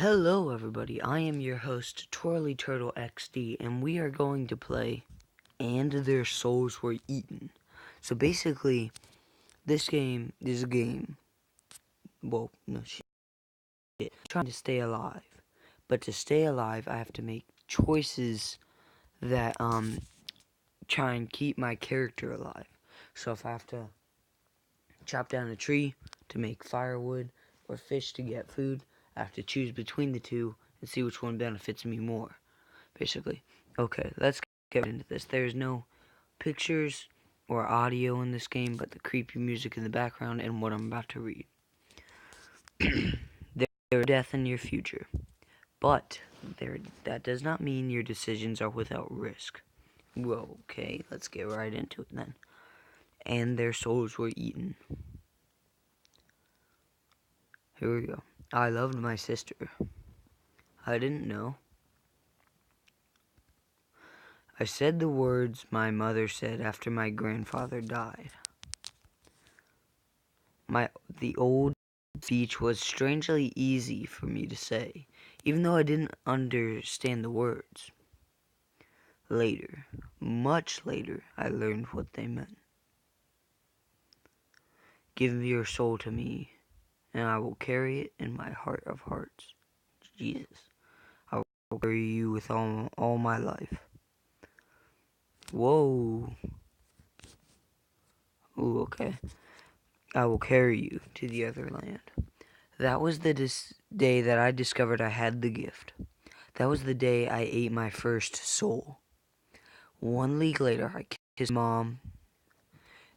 Hello everybody, I am your host, Twirly Turtle XD, and we are going to play And Their Souls Were Eaten. So basically, this game is a game, well, no shit, trying to stay alive. But to stay alive, I have to make choices that, try and keep my character alive. So if I have to chop down a tree to make firewood, or fish to get food, I have to choose between the two and see which one benefits me more. Basically. Okay, let's get into this. There's no pictures or audio in this game, but the creepy music in the background and what I'm about to read. There is death in your future, but that does not mean your decisions are without risk. Well, okay, let's get right into it then. And their souls were eaten. Here we go. I loved my sister. I didn't know. I said the words my mother said after my grandfather died. The old speech was strangely easy for me to say, even though I didn't understand the words. Later, much later, I learned what they meant. Give your soul to me, and I will carry it in my heart of hearts. Jesus, I will carry you with all my life. Whoa. Ooh, okay. I will carry you to the other land. That was the day that I discovered I had the gift. That was the day I ate my first soul. 1 week later, I kissed Mom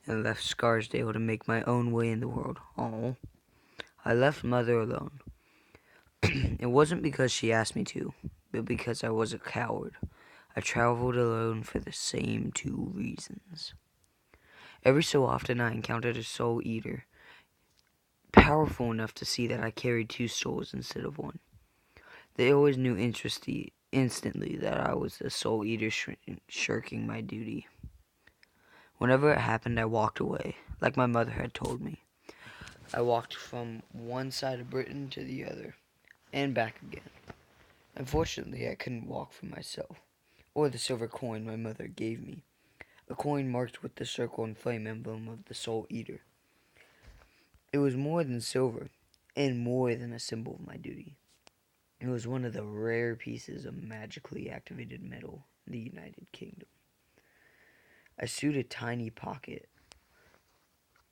and left Scarsdale to make my own way in the world. Oh, I left Mother alone. It wasn't because she asked me to, but because I was a coward. I traveled alone for the same two reasons. Every so often I encountered a soul eater, powerful enough to see that I carried two souls instead of one. They always knew instantly that I was a soul eater shirking my duty. Whenever it happened, I walked away, like my mother had told me. I walked from one side of Britain to the other, and back again. Unfortunately, I couldn't walk for myself, or the silver coin my mother gave me, a coin marked with the circle and flame emblem of the Soul Eater. It was more than silver, and more than a symbol of my duty. It was one of the rare pieces of magically activated metal in the United Kingdom. I sewed a tiny pocket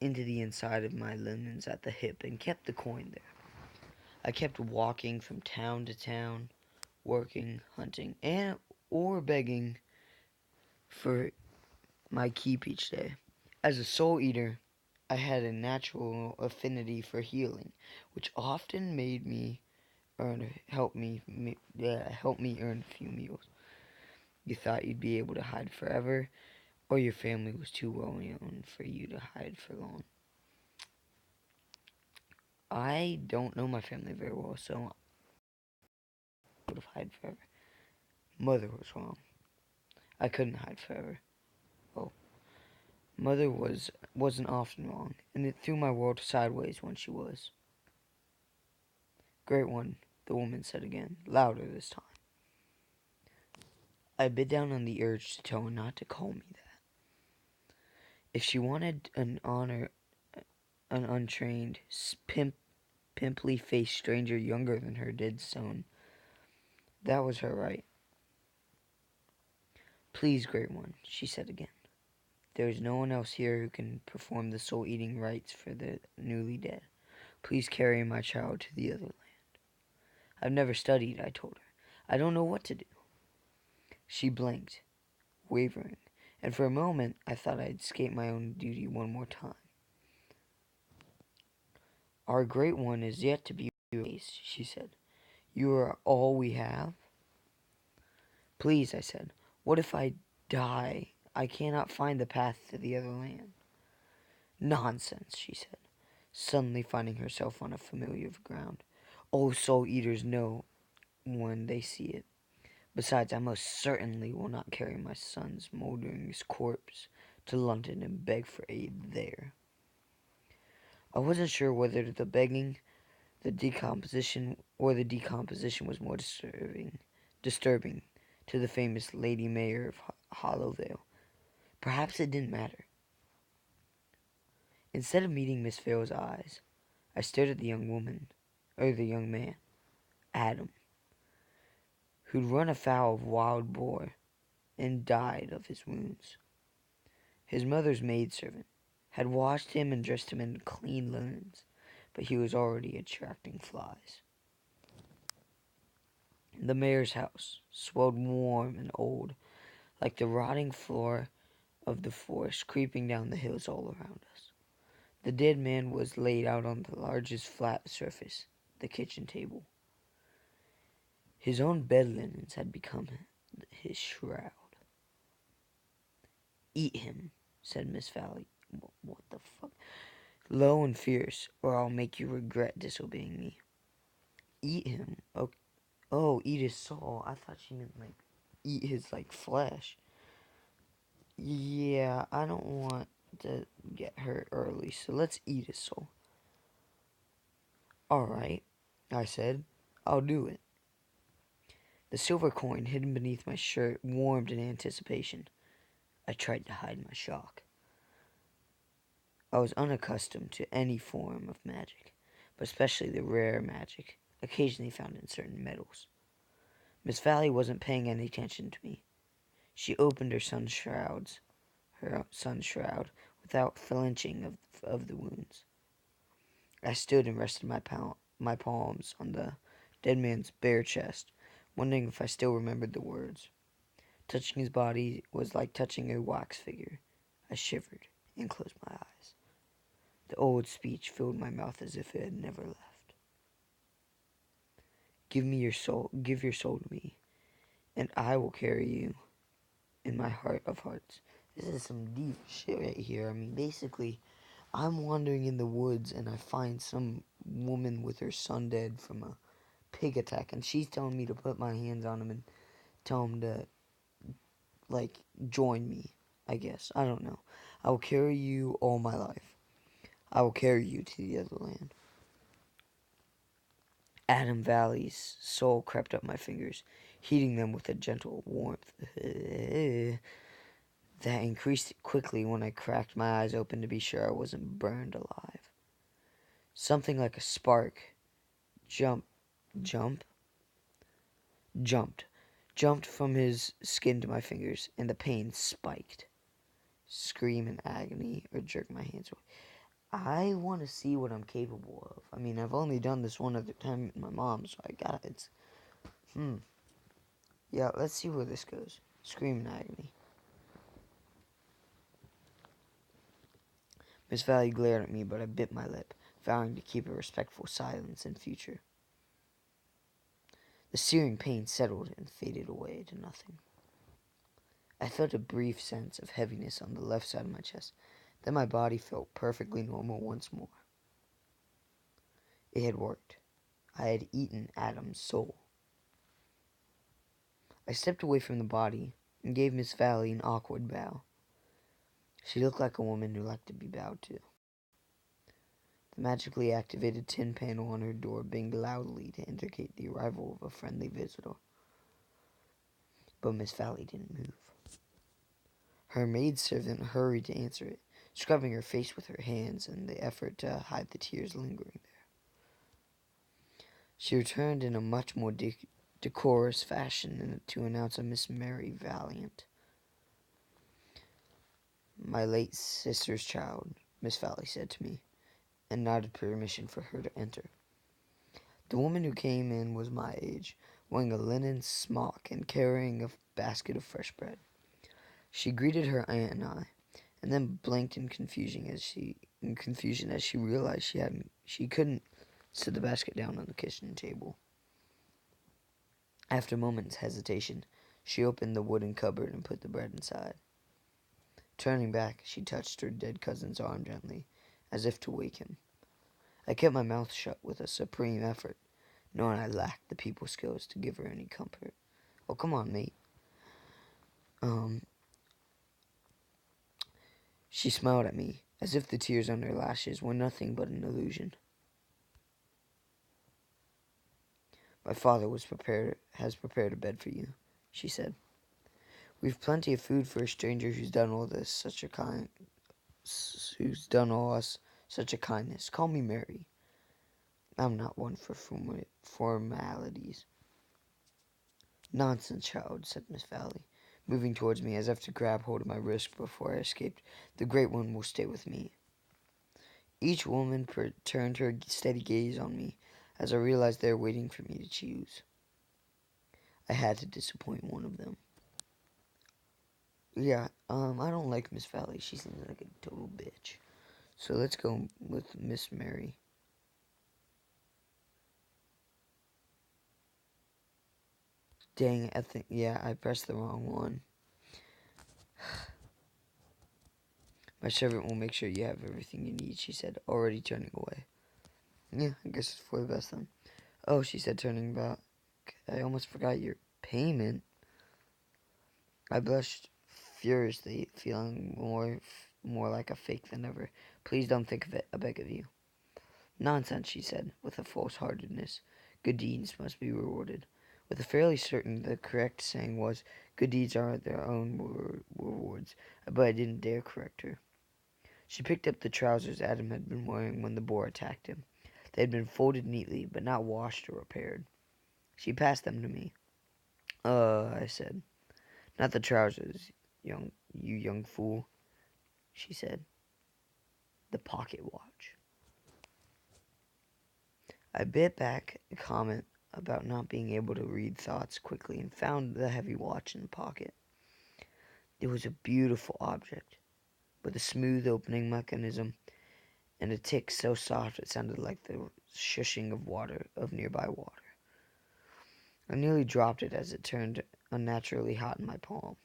into the inside of my linens at the hip and kept the coin there. I kept walking from town to town, working, hunting, or begging for my keep each day. As a soul eater, I had a natural affinity for healing, which often made me help me earn a few meals. You thought you'd be able to hide forever, or your family was too well known for you to hide for long. I don't know my family very well, so I would have hide forever. Mother was wrong. I couldn't hide forever. Oh, Mother wasn't often wrong, and it threw my world sideways when she was. Great one, the woman said again, louder this time. I bit down on the urge to tell her not to call me that. If she wanted an untrained, pimply-faced stranger younger than her did so, that was her right. Please, Great One, she said again. There is no one else here who can perform the soul-eating rites for the newly dead. Please carry my child to the other land. I've never studied, I told her. I don't know what to do. She blinked, wavering, and for a moment I thought I'd escape my own duty one more time. Our Great One is yet to be raised, she said. You are all we have? Please, I said. What if I die? I cannot find the path to the other land. Nonsense, she said, suddenly finding herself on a familiar ground. All soul eaters know when they see it. Besides, I most certainly will not carry my son's moldering corpse to London and beg for aid there. I wasn't sure whether the begging The decomposition was more disturbing to the famous Lady Mayor of Hollowvale. Perhaps it didn't matter. Instead of meeting Miss Vale's eyes, I stared at the young man, Adam, who'd run afoul of wild boar and died of his wounds. His mother's maidservant had washed him and dressed him in clean linens, but he was already attracting flies. The mayor's house swelled warm and old, like the rotting floor of the forest creeping down the hills all around us. The dead man was laid out on the largest flat surface, the kitchen table. His own bed linens had become his shroud. "Eat him," said Miss Valley. What the fuck? "Low and fierce, or I'll make you regret disobeying me." "Eat him? Oh, eat his soul. I thought she meant, like, eat his, like, flesh. Yeah, I don't want to get hurt early, so let's eat his soul." "All right," I said. "I'll do it." The silver coin hidden beneath my shirt warmed in anticipation. I tried to hide my shock. I was unaccustomed to any form of magic, but especially the rare magic occasionally found in certain metals. Miss Valley wasn't paying any attention to me. She opened her son's shroud, without flinching of the wounds. I stood and rested my palms on the dead man's bare chest, wondering if I still remembered the words. Touching his body was like touching a wax figure. I shivered and closed my eyes. The old speech filled my mouth as if it had never left. Give your soul to me, and I will carry you in my heart of hearts." This is some deep shit right here. I mean, basically, I'm wandering in the woods and I find some woman with her son dead from a pig attack, and she's telling me to put my hands on him and tell him to, like, join me, I guess. I don't know. "I will carry you all my life. I will carry you to the other land." Adam Valley's soul crept up my fingers, heating them with a gentle warmth that increased quickly when I cracked my eyes open to be sure I wasn't burned alive. Something like a spark jump, jump, jumped, jumped from his skin to my fingers, and the pain spiked. Scream in agony or jerk my hands away. I want to see what I'm capable of. I mean, I've only done this one other time with my mom, so it's. Yeah, let's see where this goes. Scream in agony. Miss Valley glared at me, but I bit my lip, vowing to keep a respectful silence in future. The searing pain settled and faded away to nothing. I felt a brief sense of heaviness on the left side of my chest. Then my body felt perfectly normal once more. It had worked. I had eaten Adam's soul. I stepped away from the body and gave Miss Valley an awkward bow. She looked like a woman who liked to be bowed to. The magically activated tin panel on her door binged loudly to indicate the arrival of a friendly visitor. But Miss Valley didn't move. Her maidservant hurried to answer it, scrubbing her face with her hands in the effort to hide the tears lingering there. She returned in a much more decorous fashion to announce a Miss Mary Valiant. "My late sister's child," Miss Valley said to me, and nodded permission for her to enter. The woman who came in was my age, wearing a linen smock and carrying a basket of fresh bread. She greeted her aunt and I, and then blinked in confusion as she realized she couldn't set the basket down on the kitchen table. After a moment's hesitation, she opened the wooden cupboard and put the bread inside. Turning back, she touched her dead cousin's arm gently, as if to wake him. I kept my mouth shut with a supreme effort, knowing I lacked the people skills to give her any comfort. "Oh, come on, mate." She smiled at me, as if the tears on her lashes were nothing but an illusion. My father has prepared a bed for you, she said. We've plenty of food for a stranger who's done all this, who's done all us such a kindness. Call me Mary. I'm not one for formalities. Nonsense, child, said Miss Valley, moving towards me as if to grab hold of my wrist before I escaped. The Great One will stay with me. Each woman turned her steady gaze on me as I realized they were waiting for me to choose. I had to disappoint one of them. Yeah, I don't like Miss Valley. She seems like a total bitch. So let's go with Miss Mary. Dang, I pressed the wrong one. My servant will make sure you have everything you need, she said, already turning away. Yeah, I guess it's for the best then. Oh, she said, turning back. I almost forgot your payment. I blushed furiously, feeling more like a fake than ever. Please don't think of it, I beg of you. Nonsense, she said, with a false-heartedness. Good deeds must be rewarded. With a fairly certain the correct saying was, good deeds are their own rewards, but I didn't dare correct her. She picked up the trousers Adam had been wearing when the boar attacked him. They had been folded neatly, but not washed or repaired. She passed them to me. I said. Not the trousers, you young fool, she said. The pocket watch. I bit back a comment about not being able to read thoughts quickly and found the heavy watch in the pocket. It was a beautiful object, with a smooth opening mechanism and a tick so soft it sounded like the shushing of nearby water. I nearly dropped it as it turned unnaturally hot in my palm.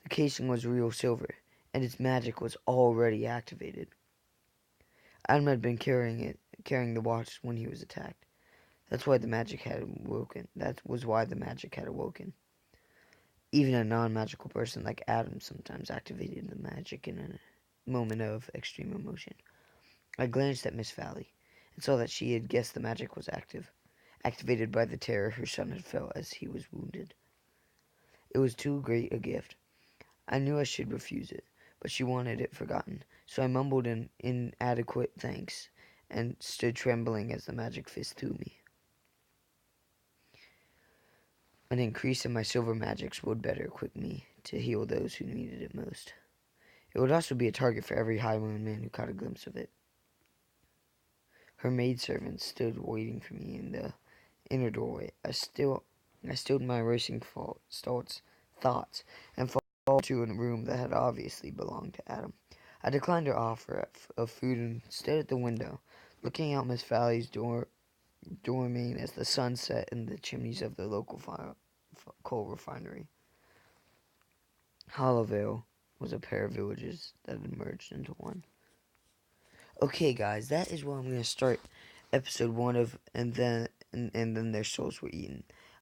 The casing was real silver, and its magic was already activated. Adam had been carrying the watch when he was attacked. That was why the magic had awoken. Even a non-magical person like Adam sometimes activated the magic in a moment of extreme emotion. I glanced at Miss Valley and saw that she had guessed the magic was activated by the terror her son had felt as he was wounded. It was too great a gift. I knew I should refuse it, but she wanted it forgotten, so I mumbled an inadequate thanks and stood trembling as the magic fist threw me. An increase in my silver magics would better equip me to heal those who needed it most. It would also be a target for every Highland man who caught a glimpse of it. Her maidservant stood waiting for me in the inner doorway. I stilled my racing thoughts and followed to a room that had obviously belonged to Adam. I declined her offer of food and stood at the window, looking out Miss Valley's doorway as the sun set in the chimneys of the local coal refinery. Hollowvale was a pair of villages that had merged into one. Okay, guys, that is where I'm going to start episode 1 of, and then their souls were eaten.